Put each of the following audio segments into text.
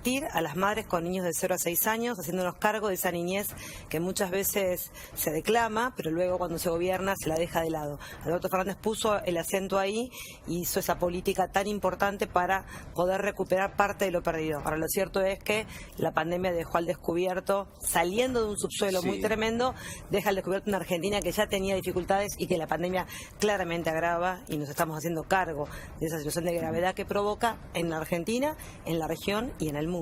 asistir a las madres con niños de 0 a 6 años, haciéndonos cargo de esa niñez que muchas veces se declama, pero luego cuando se gobierna se la deja de lado. Alberto Fernández puso el acento ahí y hizo esa política tan importante para poder recuperar parte de lo perdido. Ahora, lo cierto es que la pandemia dejó al descubierto, saliendo de un subsuelo muy tremendo, deja al descubierto una Argentina que ya tenía dificultades y que la pandemia claramente agrava, y nos estamos haciendo cargo de esa situación de gravedad que provoca en la Argentina, en la región y en el mundo.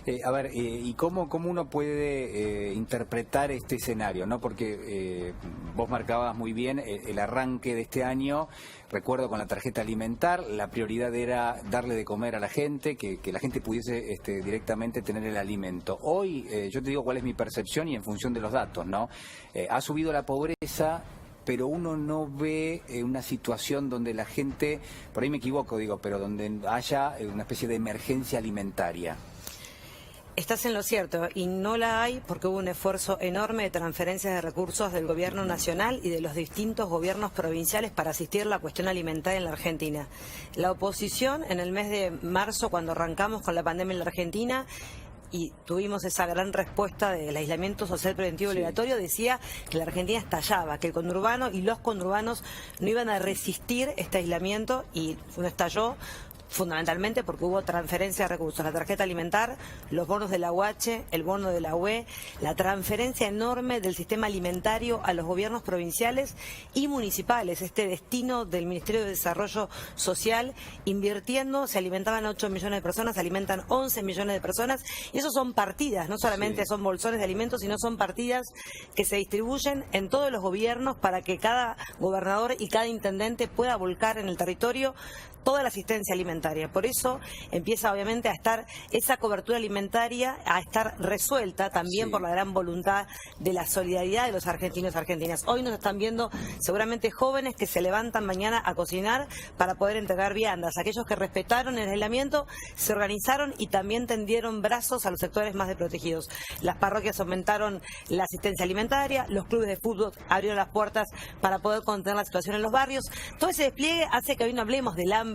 ¿Y cómo uno puede interpretar este escenario, ¿no? Porque vos marcabas muy bien el arranque de este año. Recuerdo con la tarjeta alimentar, la prioridad era darle de comer a la gente, que la gente pudiese directamente tener el alimento. Hoy, yo te digo cuál es mi percepción y en función de los datos, ¿no? Ha subido la pobreza, pero uno no ve una situación donde la gente, por ahí me equivoco, digo, pero donde haya una especie de emergencia alimentaria. Estás en lo cierto, y no la hay porque hubo un esfuerzo enorme de transferencias de recursos del gobierno nacional y de los distintos gobiernos provinciales para asistir a la cuestión alimentaria en la Argentina. La oposición, en el mes de marzo, cuando arrancamos con la pandemia en la Argentina, y tuvimos esa gran respuesta del aislamiento social preventivo obligatorio, decía que la Argentina estallaba, que el conurbano y los conurbanos no iban a resistir este aislamiento, y no estalló. Fundamentalmente porque hubo transferencia de recursos, la tarjeta alimentar, los bonos de la UH, el bono de la UE, la transferencia enorme del sistema alimentario a los gobiernos provinciales y municipales, este destino del Ministerio de Desarrollo Social, invirtiendo, se alimentaban 8 millones de personas, se alimentan 11 millones de personas, y eso son partidas, no solamente son bolsones de alimentos, sino son partidas que se distribuyen en todos los gobiernos para que cada gobernador y cada intendente pueda volcar en el territorio toda la asistencia alimentaria. Por eso empieza obviamente a estar esa cobertura alimentaria, a estar resuelta también por la gran voluntad de la solidaridad de los argentinos y argentinas. Hoy nos están viendo seguramente jóvenes que se levantan mañana a cocinar para poder entregar viandas. Aquellos que respetaron el aislamiento se organizaron y también tendieron brazos a los sectores más desprotegidos. Las parroquias aumentaron la asistencia alimentaria, los clubes de fútbol abrieron las puertas para poder contener la situación en los barrios. Todo ese despliegue hace que hoy no hablemos del hambre,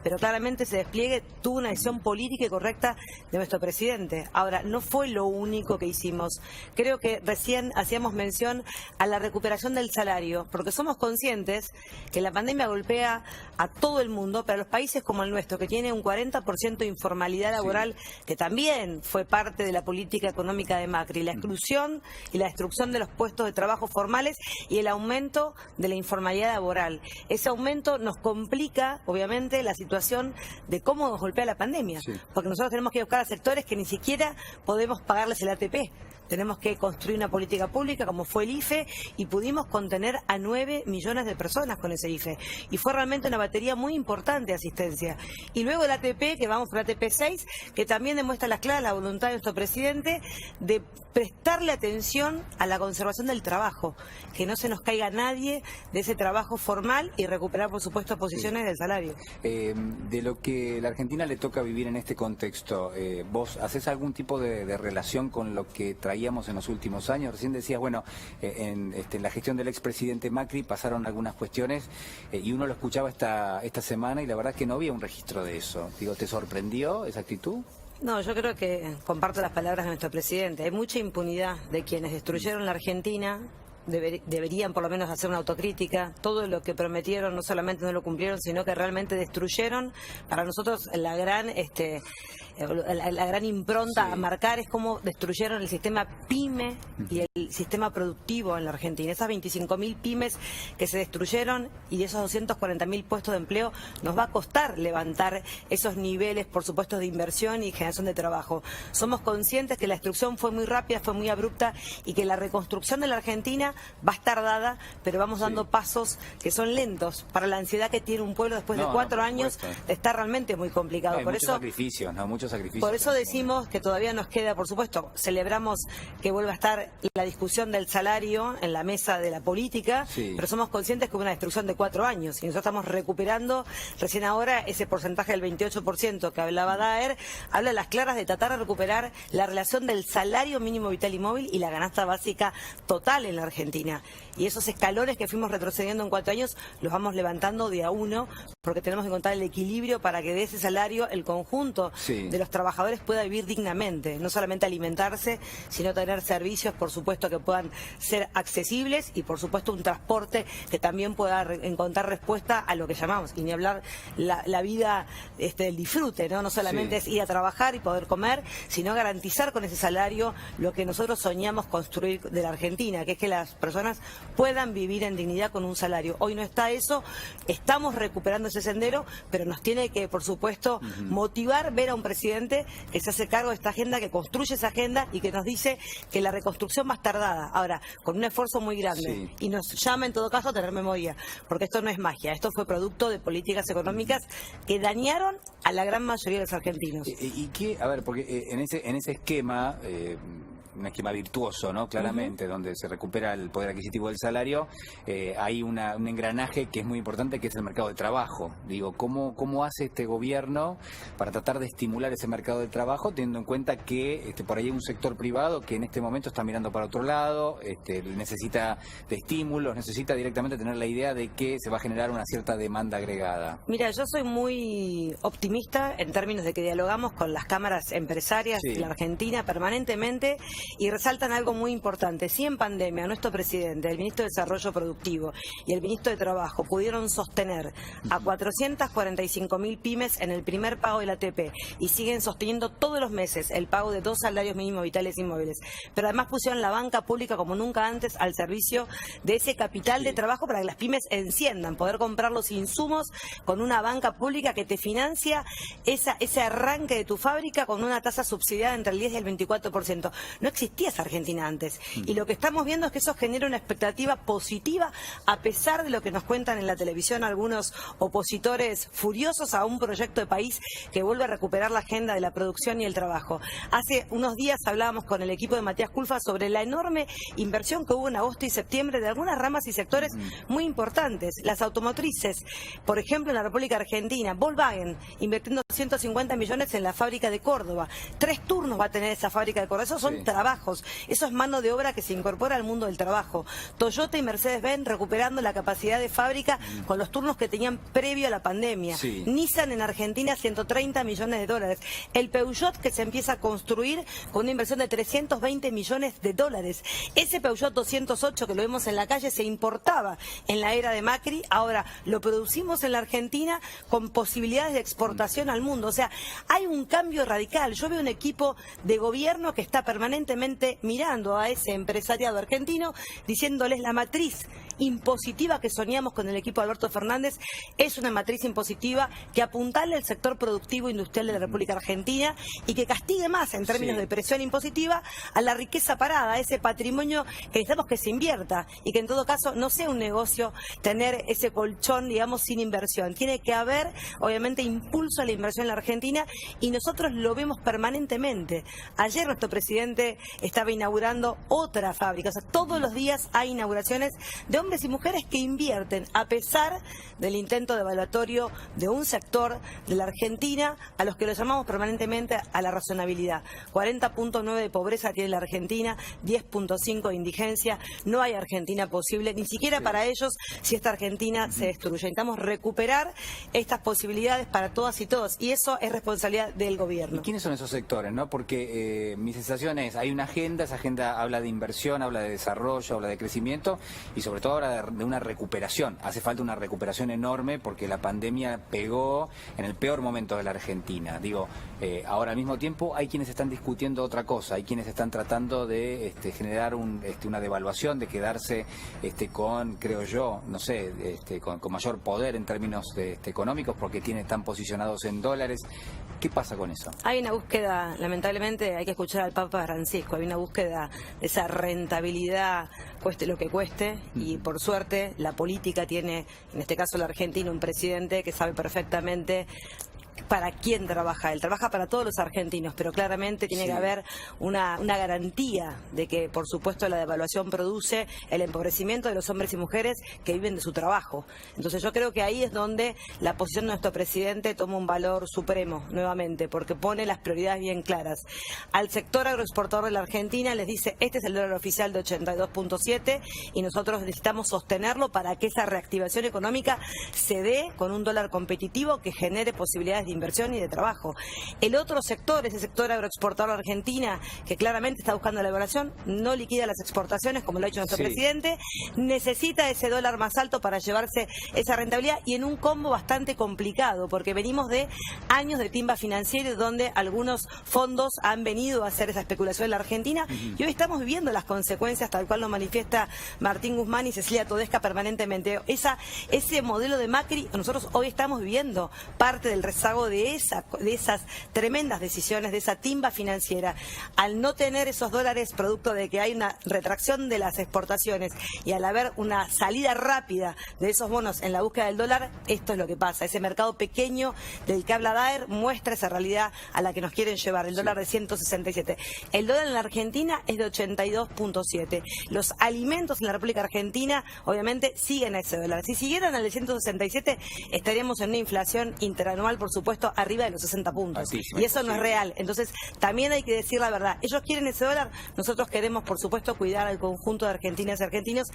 pero claramente ese despliegue tuvo una decisión política y correcta de nuestro presidente. Ahora, no fue lo único que hicimos. Creo que recién hacíamos mención a la recuperación del salario, porque somos conscientes que la pandemia golpea a todo el mundo, pero a los países como el nuestro, que tiene un 40% de informalidad laboral, que también fue parte de la política económica de Macri, la exclusión y la destrucción de los puestos de trabajo formales y el aumento de la informalidad laboral. Ese aumento nos complica, obviamente, la situación de cómo nos golpea la pandemia, porque nosotros tenemos que buscar a sectores que ni siquiera podemos pagarles el ATP. Tenemos que construir una política pública como fue el IFE, y pudimos contener a 9 millones de personas con ese IFE. Y fue realmente una batería muy importante de asistencia. Y luego el ATP, que vamos por ATP 6, que también demuestra la clara la voluntad de nuestro presidente de prestarle atención a la conservación del trabajo, que no se nos caiga nadie de ese trabajo formal, y recuperar, por supuesto, posiciones del salario. De lo que la Argentina le toca vivir en este contexto, ¿vos hacés algún tipo de relación con lo que traíamos en los últimos años? Recién decías, bueno, en la gestión del expresidente Macri pasaron algunas cuestiones, y uno lo escuchaba esta semana, y la verdad es que no había un registro de eso. Digo, ¿te sorprendió esa actitud? No, yo creo que comparto las palabras de nuestro presidente. Hay mucha impunidad de quienes destruyeron la Argentina. Deberían por lo menos hacer una autocrítica. Todo lo que prometieron no solamente no lo cumplieron, sino que realmente destruyeron. Para nosotros la gran impronta a marcar es cómo destruyeron el sistema PYME y el sistema productivo en la Argentina. Esas 25.000 pymes que se destruyeron, y de esos 240.000 puestos de empleo, nos va a costar levantar esos niveles, por supuesto, de inversión y generación de trabajo. Somos conscientes que la destrucción fue muy rápida, fue muy abrupta, y que la reconstrucción de la Argentina va a estar dada, pero vamos dando pasos que son lentos para la ansiedad que tiene un pueblo después de 4 años. Está realmente muy complicado. Hay muchos sacrificios, ¿no? Muchos sacrificios. Por eso decimos que todavía nos queda, por supuesto, celebramos que vuelva a estar la discusión del salario en la mesa de la política, pero somos conscientes que hubo una destrucción de 4 años, y nosotros estamos recuperando recién ahora ese porcentaje del 28% que hablaba Daer. Habla a las claras de tratar de recuperar la relación del salario mínimo vital y móvil y la canasta básica total en la Argentina. Y esos escalones que fuimos retrocediendo en 4 años los vamos levantando de a uno, porque tenemos que encontrar el equilibrio para que de ese salario el conjunto de los trabajadores pueda vivir dignamente, no solamente alimentarse, sino tener servicios, por supuesto, que puedan ser accesibles y, por supuesto, un transporte que también pueda encontrar respuesta a lo que llamamos, y ni hablar la vida del disfrute, ¿no? No solamente es ir a trabajar y poder comer, sino garantizar con ese salario lo que nosotros soñamos construir de la Argentina, que es que las personas puedan vivir en dignidad con un salario. Hoy no está eso, estamos recuperando ese sendero, pero nos tiene que, por supuesto, motivar ver a un presidente que se hace cargo de esta agenda, que construye esa agenda y que nos dice que la reconstrucción más tardada, ahora, con un esfuerzo muy grande, y nos llama en todo caso a tener memoria, porque esto no es magia, esto fue producto de políticas económicas que dañaron a la gran mayoría de los argentinos. Y qué, a ver, porque en ese esquema, un esquema virtuoso, ¿no? Claramente, donde se recupera el poder adquisitivo del salario, hay un engranaje que es muy importante, que es el mercado de trabajo. Digo, ¿cómo hace este gobierno para tratar de estimular ese mercado de trabajo, teniendo en cuenta que por ahí hay un sector privado que en este momento está mirando para otro lado, necesita de estímulos, necesita directamente tener la idea de que se va a generar una cierta demanda agregada? Mira, yo soy muy optimista en términos de que dialogamos con las cámaras empresarias de la Argentina permanentemente, y resaltan algo muy importante. Si en pandemia nuestro presidente, el ministro de Desarrollo Productivo y el ministro de Trabajo pudieron sostener a 445.000 pymes en el primer pago del ATP y siguen sosteniendo todos los meses el pago de 2 salarios mínimos vitales y móviles, pero además pusieron la banca pública como nunca antes al servicio de ese capital de trabajo para que las pymes enciendan, poder comprar los insumos con una banca pública que te financia ese arranque de tu fábrica con una tasa subsidiada entre el 10 y el 24%. No existía esa Argentina antes. Y lo que estamos viendo es que eso genera una expectativa positiva, a pesar de lo que nos cuentan en la televisión algunos opositores furiosos a un proyecto de país que vuelve a recuperar la agenda de la producción y el trabajo. Hace unos días hablábamos con el equipo de Matías Culfas sobre la enorme inversión que hubo en agosto y septiembre de algunas ramas y sectores muy importantes. Las automotrices, por ejemplo, en la República Argentina, Volkswagen invirtiendo 150 millones en la fábrica de Córdoba. 3 turnos va a tener esa fábrica de Córdoba. Esos son trabajos, eso es mano de obra que se incorpora al mundo del trabajo. Toyota y Mercedes-Benz recuperando la capacidad de fábrica con los turnos que tenían previo a la pandemia. Nissan en Argentina, 130 millones de dólares. El Peugeot que se empieza a construir con una inversión de 320 millones de dólares. Ese Peugeot 208 que lo vemos en la calle se importaba en la era de Macri, ahora lo producimos en la Argentina con posibilidades de exportación al mundo. O sea, hay un cambio radical. Yo veo un equipo de gobierno que está permanentemente mirando a ese empresariado argentino, diciéndoles la matriz impositiva que soñamos con el equipo de Alberto Fernández es una matriz impositiva que apuntale al sector productivo industrial de la República Argentina y que castigue más en términos de presión impositiva a la riqueza parada, a ese patrimonio que necesitamos que se invierta y que en todo caso no sea un negocio tener ese colchón, digamos, sin inversión. Tiene que haber, obviamente, impulso a la inversión en la Argentina y nosotros lo vemos permanentemente. Ayer nuestro presidente estaba inaugurando otra fábrica, o sea, todos los días hay inauguraciones de hombres y mujeres que invierten, a pesar del intento devaluatorio de un sector de la Argentina a los que lo llamamos permanentemente a la razonabilidad. 40.9 de pobreza tiene la Argentina, 10.5 de indigencia. No hay Argentina posible, ni siquiera para ellos, si esta Argentina se destruye. Necesitamos recuperar estas posibilidades para todas y todos, y eso es responsabilidad del gobierno. ¿Y quiénes son esos sectores, no? Porque mi sensación es, hay una agenda, esa agenda habla de inversión, habla de desarrollo, habla de crecimiento y sobre todo habla de una recuperación. Hace falta una recuperación enorme porque la pandemia pegó en el peor momento de la Argentina. Digo, ahora al mismo tiempo hay quienes están discutiendo otra cosa, hay quienes están tratando de generar una devaluación, de quedarse con, creo yo, no sé, con mayor poder en términos económicos porque están posicionados en dólares. ¿Qué pasa con eso? Hay una búsqueda, lamentablemente hay que escuchar al Papa Francisco, hay una búsqueda de esa rentabilidad, cueste lo que cueste, y por suerte la política tiene, en este caso la Argentina, un presidente que sabe perfectamente para quién trabaja. Él trabaja para todos los argentinos, pero claramente tiene que haber una garantía de que, por supuesto, la devaluación produce el empobrecimiento de los hombres y mujeres que viven de su trabajo. Entonces yo creo que ahí es donde la posición de nuestro presidente toma un valor supremo, nuevamente, porque pone las prioridades bien claras. Al sector agroexportador de la Argentina les dice, este es el dólar oficial de 82.7 y nosotros necesitamos sostenerlo para que esa reactivación económica se dé con un dólar competitivo que genere posibilidades de inversión y de trabajo. El otro sector, ese sector agroexportador Argentina, que claramente está buscando la evaluación, no liquida las exportaciones, como lo ha dicho nuestro presidente, necesita ese dólar más alto para llevarse esa rentabilidad y en un combo bastante complicado, porque venimos de años de timba financiero donde algunos fondos han venido a hacer esa especulación en la Argentina y hoy estamos viviendo las consecuencias, tal cual lo manifiesta Martín Guzmán y Cecilia Todesca permanentemente. Ese modelo de Macri, nosotros hoy estamos viviendo parte del rezago de esas tremendas decisiones, de esa timba financiera. Al no tener esos dólares producto de que hay una retracción de las exportaciones y al haber una salida rápida de esos bonos en la búsqueda del dólar, esto es lo que pasa. Ese mercado pequeño del que habla Daer muestra esa realidad a la que nos quieren llevar. El dólar de 167. El dólar en la Argentina es de 82.7. Los alimentos en la República Argentina, obviamente, siguen a ese dólar. Si siguieran al de 167, estaríamos en una inflación interanual, por supuesto, arriba de los 60 puntos. Y eso no es real. Entonces, también hay que decir la verdad. Ellos quieren ese dólar, nosotros queremos, por supuesto, cuidar al conjunto de argentinas y argentinos.